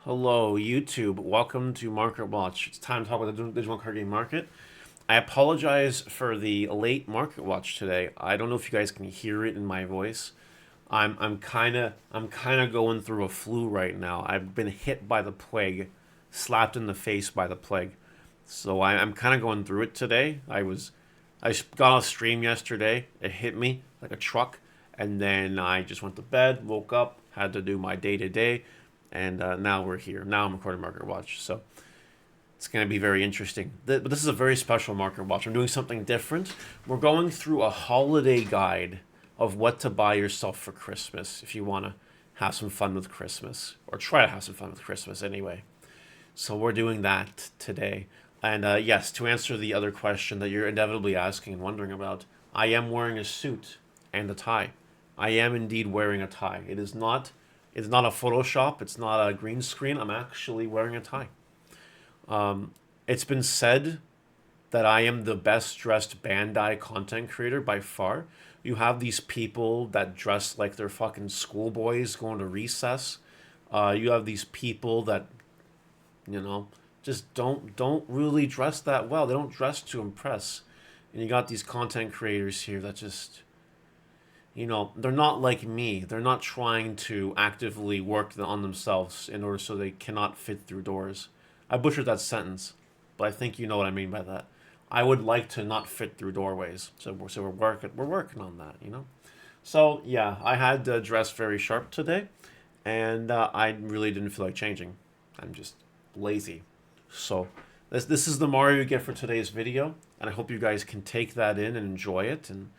Hello, YouTube. Welcome to Market Watch. It's time to talk about the Digimon card game market. I apologize for the late market watch today. I don't know if you guys can hear it in my voice. I'm kind of going through a flu right now. I've been hit by the plague, slapped in the face by the plague. So I'm kind of going through it today. I got a stream yesterday. It hit me like a truck, and then I just went to bed, woke up, had to do my day to day, and now we're here. Now I'm recording Market Watch, so it's going to be very interesting. But this is a very special Market Watch. I'm doing something different. We're going through a holiday guide of what to buy yourself for Christmas if you want to have some fun with Christmas, or try to have some fun with Christmas anyway. So we're doing that today. And yes, to answer the other question that you're inevitably asking and wondering about, I am wearing a suit and a tie. I am indeed wearing a tie. It's not a Photoshop. It's not a green screen. I'm actually wearing a tie. It's been said that I am the best dressed Bandai content creator by far. You have these people that dress like they're fucking schoolboys going to recess. You have these people that you know just don't really dress that well. They don't dress to impress. And you got these content creators here that just they're not like me. They're not trying to actively work on themselves in order so they cannot fit through doors. I butchered that sentence, but I think you know what I mean by that. I would like to not fit through doorways, so we're working on that. So yeah, I had to dress very sharp today, and I really didn't feel like changing. I'm just lazy. So this is the Mario you get for today's video, and I hope you guys can take that in and enjoy it, and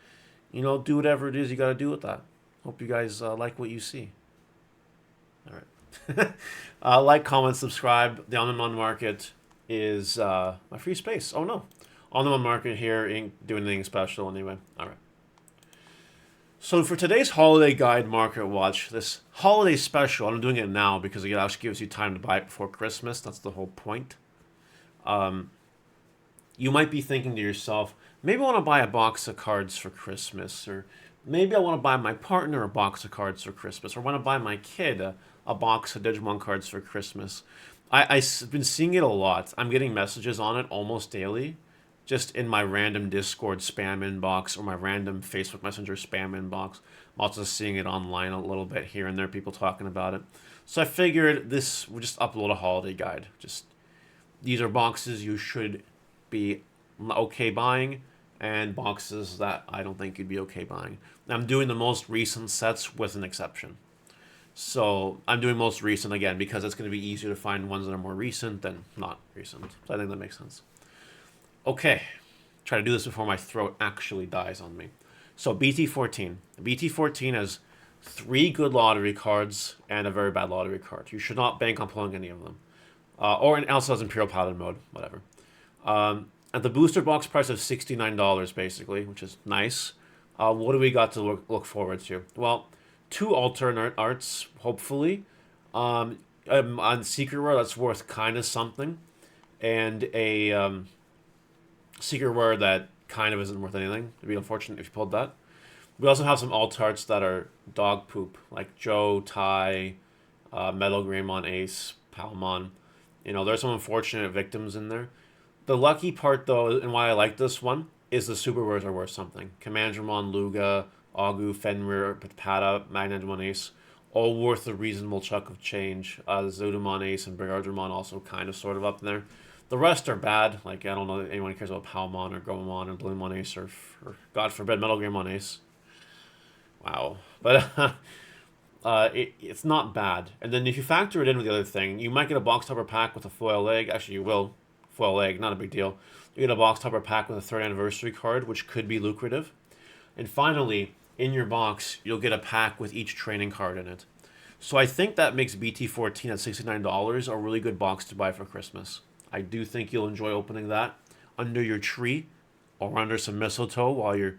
do whatever it is you got to do with that. Hope you guys like what you see. All right. Like, comment, subscribe. The on-demand market is my free space. Oh no, on-demand market here ain't doing anything special anyway. All right. So for today's holiday guide market watch, this holiday special, I'm doing it now because it actually gives you time to buy it before Christmas. That's the whole point. You might be thinking to yourself, maybe I want to buy a box of cards for Christmas, or maybe I want to buy my partner a box of cards for Christmas, or want to buy my kid a box of Digimon cards for Christmas. I've been seeing it a lot. I'm getting messages on it almost daily, just in my random Discord spam inbox or my random Facebook Messenger spam inbox. I'm also seeing it online a little bit here and there, people talking about it. So I figured this would just upload a holiday guide. Just these are boxes you should be okay buying, and boxes that I don't think you'd be okay buying. I'm doing the most recent sets with an exception. So I'm doing most recent again because it's going to be easier to find ones that are more recent than not recent. So I think that makes sense. Okay, try to do this before my throat actually dies on me. So BT14. BT14 has 3 good lottery cards and a very bad lottery card. You should not bank on pulling any of them. Or it also has Imperial Paladin mode, whatever. At the booster box price of $69, basically, which is nice. What do we got to look forward to? Well, 2 alternate arts, hopefully. On Secret Rare, that's worth kind of something. And a Secret Rare that kind of isn't worth anything. It'd be unfortunate if you pulled that. We also have some alt arts that are dog poop, like Joe, Tai, Metal Greymon, Ace, Palmon. There's some unfortunate victims in there. The lucky part, though, and why I like this one, is the super rares are worth something. Commandramon, Luga, Agu, Fenrir, Pata, Magnanimon Ace, all worth a reasonable chunk of change. Zodamon Ace and Brigardramon also kind of sort of up there. The rest are bad. Like, I don't know if anyone cares about Palmon or Gomamon or Bluemon Ace or God forbid, Metal Greymon Ace. Wow. But it's not bad. And then if you factor it in with the other thing, you might get a box topper pack with a foil egg. Actually, you will. Foil egg, not a big deal. You get a box topper pack with a 3rd anniversary card, which could be lucrative. And finally, in your box, you'll get a pack with each training card in it. So I think that makes BT14 at $69 a really good box to buy for Christmas. I do think you'll enjoy opening that under your tree or under some mistletoe while you're,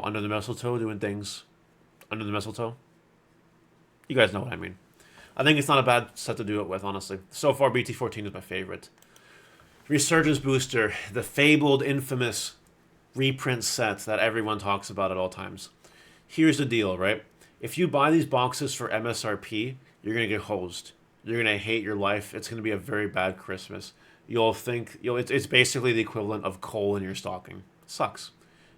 under the mistletoe doing things under the mistletoe. You guys know what I mean. I think it's not a bad set to do it with, honestly. So far, BT14 is my favorite. Resurgence Booster, the fabled, infamous reprint set that everyone talks about at all times. Here's the deal, right? If you buy these boxes for MSRP, you're going to get hosed. You're gonna hate your life. It's gonna be a very bad Christmas. You'll think it's basically the equivalent of coal in your stocking. Sucks.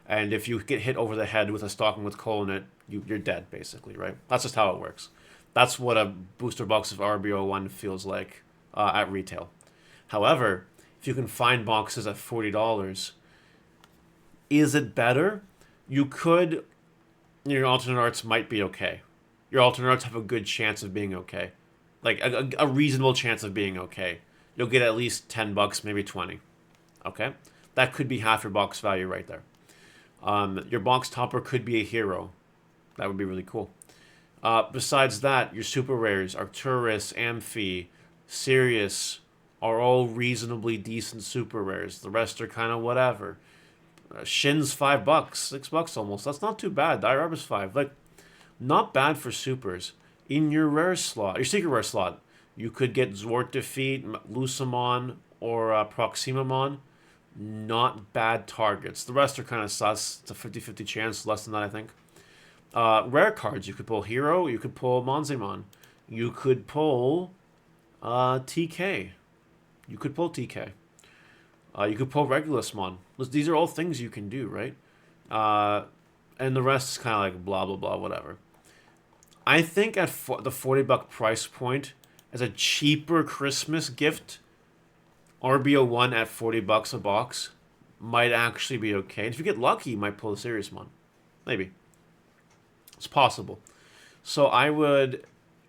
And if you get hit over the head with a stocking with coal in it, you're dead basically, right? That's just how it works. That's what a booster box of RBO1 feels like at retail. However, if you can find boxes at $40, is it better? You could. Your alternate arts might be okay. Your alternate arts have a good chance of being okay, like a reasonable chance of being okay. You'll get at least $10, maybe 20. Okay, that could be half your box value right there. Your box topper could be a hero. That would be really cool. Besides that, your super rares, Arcturus, Amphi, Sirius, are all reasonably decent super rares. The rest are kind of whatever. Shin's $5, $6 almost. That's not too bad. Diaraba's 5. Like, not bad for supers. In your rare slot, your secret rare slot, you could get Zwart Defeat, Lucamon, or Proximamon. Not bad targets. The rest are kind of sus. It's a 50-50 chance, less than that, I think. Rare cards, you could pull Hero, you could pull Monzemon. You could pull TK. You could pull TK. You could pull Regulusmon. These are all things you can do, right? And the rest is kind of like blah, blah, blah, whatever. I think at the $40 price point, as a cheaper Christmas gift, RBO1 at $40 a box might actually be okay. And if you get lucky, you might pull a serious one. Maybe. It's possible. So I would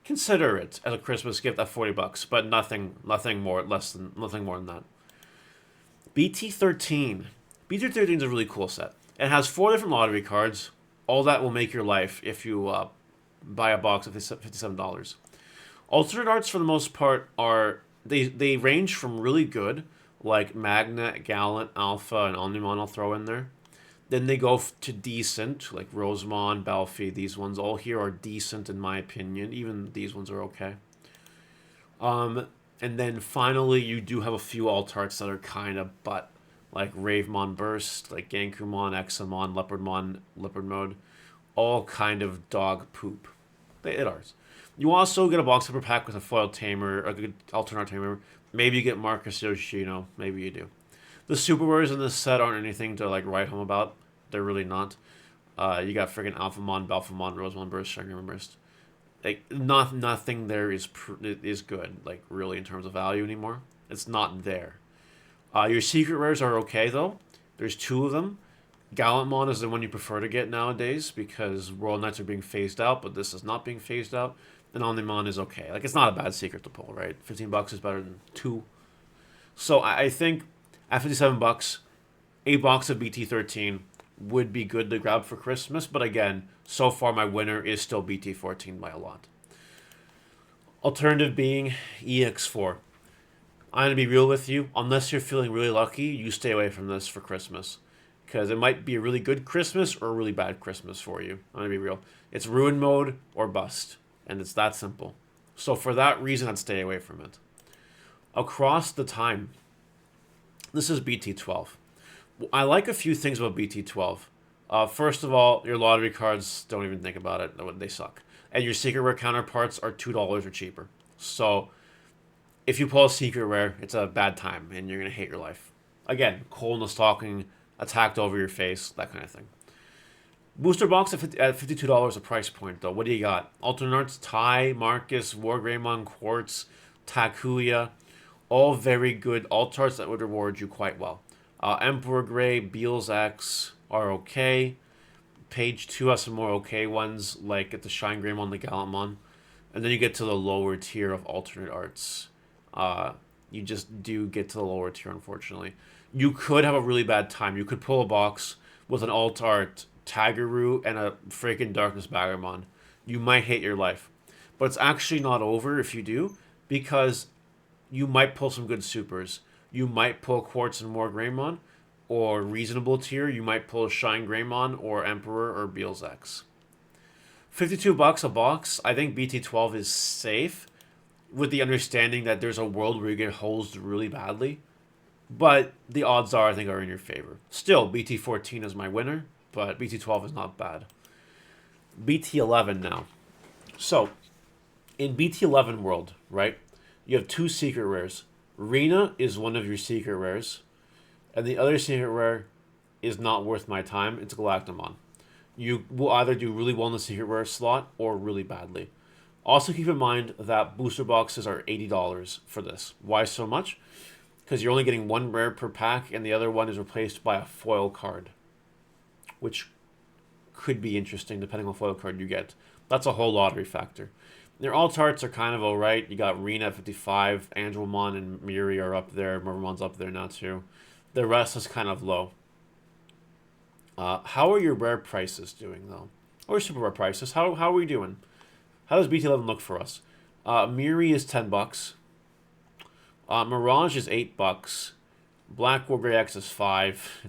consider it as a Christmas gift at $40, but nothing more than that. BT13. BT13 is a really cool set. It has 4 different lottery cards. All that will make your life if you buy a box of $57. Alternate arts, for the most part, are they range from really good, like Magnet, Gallant, Alpha, and Omnimon I'll throw in there. Then they go to decent, like Rosemon, Balfi. These ones all here are decent in my opinion. Even these ones are okay. And then finally, you do have a few alt arts that are kind of butt, like Ravemon Burst, like Gankumon, Examon, Leopardmon, Leopard Mode, all kind of dog poop. It are. You also get a box upper pack with a foil tamer, a good alternate tamer. Maybe you get Marcus Yoshino. Maybe you do. The super rares in this set aren't anything to like write home about. They're really not. You got friggin' Alphamon, Balphamon, Rosemon Burst, Shangri-Man Burst. Like nothing there is good. Like really in terms of value anymore. It's not there. Your secret rares are okay though. There's 2 of them. Gallantmon is the one you prefer to get nowadays because Royal Knights are being phased out, but this is not being phased out. And Omnimon is okay. Like, it's not a bad secret to pull, right? $15 is better than 2. So I think at $57, a box of BT13 would be good to grab for Christmas. But again, so far my winner is still BT14 by a lot. Alternative being EX4. I'm going to be real with you. Unless you're feeling really lucky, you stay away from this for Christmas. Because it might be a really good Christmas or a really bad Christmas for you. I'm going to be real. It's ruin mode or bust. And it's that simple. So for that reason, I'd stay away from it. Across the time, this is BT12. I like a few things about BT12. First of all, your lottery cards, don't even think about it. They suck. And your secret rare counterparts are $2 or cheaper. So if you pull a secret rare, it's a bad time and you're going to hate your life. Again, coal in the stocking, attacked over your face, that kind of thing. Booster box at $52 a price point, though. What do you got? Alternate arts, Tai, Marcus, Wargreymon, Quartz, Takuya. All very good alt arts that would reward you quite well. Emperor Grey, Beals X are okay. Page 2 has some more okay ones, like at the Shine Greymon, the Gallantmon. And then you get to the lower tier of alternate arts. You just do get to the lower tier, unfortunately. You could have a really bad time. You could pull a box with an alt art Tigeroo and a freaking Darkness Baggermon. You might hate your life. But it's actually not over if you do, because you might pull some good supers. You might pull Quartz and more Greymon, or reasonable tier, you might pull Shine Greymon or Emperor or Beals X. $52 a box. I think BT12 is safe, with the understanding that there's a world where you get hosed really badly. But the odds are, I think, are in your favor. Still, BT14 is my winner, but BT12 is not bad. BT11 now. So, in BT11 world, right, You have two secret rares. Rena is one of your secret rares, and the other secret rare is not worth my time. It's Galactamon. You will either do really well in the secret rare slot or really badly. Also, keep in mind that booster boxes are $80 for this. Why so much? Because you're only getting one rare per pack, and the other one is replaced by a foil card, which could be interesting depending on what foil card you get. That's a whole lottery factor. Their alt arts are kind of alright. You got Rena at 55, Angelmon and Miri are up there, Mervermon's up there now too. The rest is kind of low. How are your rare prices doing though? Or super rare prices? How are we doing? How does BT11 look for us? Miri is $10. Mirage is $8. Black War Grey X is 5.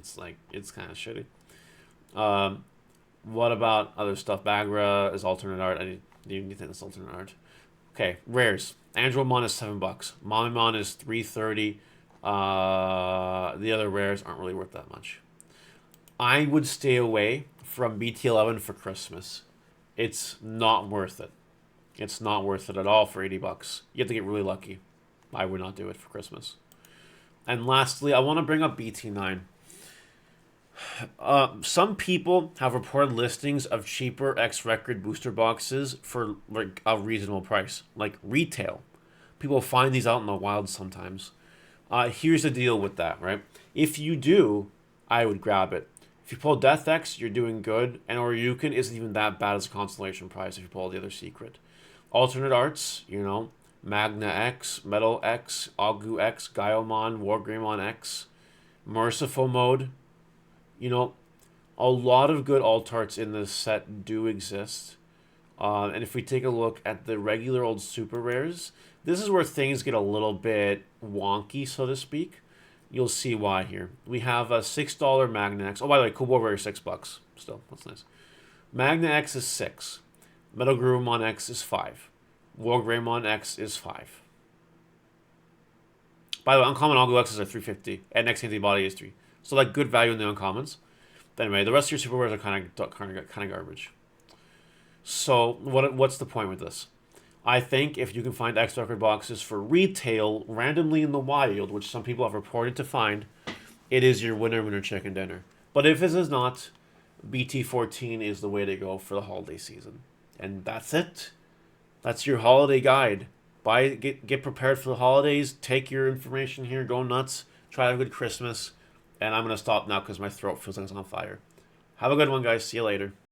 It's kind of shitty. What about other stuff? Bagra is alternate art. I need to think that's alternate art. Okay, rares. Angelmon is $7. Mamimon is $3.30. The other rares aren't really worth that much. I would stay away from BT11 for Christmas. It's not worth it. It's not worth it at all for $80. You have to get really lucky. I would not do it for Christmas. And lastly, I want to bring up BT9. Some people have reported listings of cheaper X-Record booster boxes for like a reasonable price, like retail. People find these out in the wild sometimes. Here's the deal with that, right? If you do, I would grab it. If you pull Death X, you're doing good, and Oryukin isn't even that bad as a consolation prize if you pull the other secret. Alternate arts, Magna X, Metal X, Agu X, Gaiomon, Wargreymon X, Merciful Mode. A lot of good alt arts in this set do exist. And if we take a look at the regular old super rares, this is where things get a little bit wonky, so to speak. You'll see why here. We have a $6 Magna X. Oh, by the way, Kubo Rare is $6 still. That's nice. Magna X is 6. Metal Garurumon X is 5. Wargreymon X is 5. By the way, uncommon Agu X's are $3.50, and X Antibody is 3. So like good value in the uncommons. But anyway, the rest of your super rares are kind of garbage. So what's the point with this? I think if you can find X record boxes for retail randomly in the wild, which some people have reported to find, it is your winner chicken dinner. But if this is not, BT14 is the way to go for the holiday season. And that's it. That's your holiday guide. Get prepared for the holidays. Take your information here. Go nuts. Try to have a good Christmas. And I'm going to stop now because my throat feels like it's on fire. Have a good one, guys. See you later.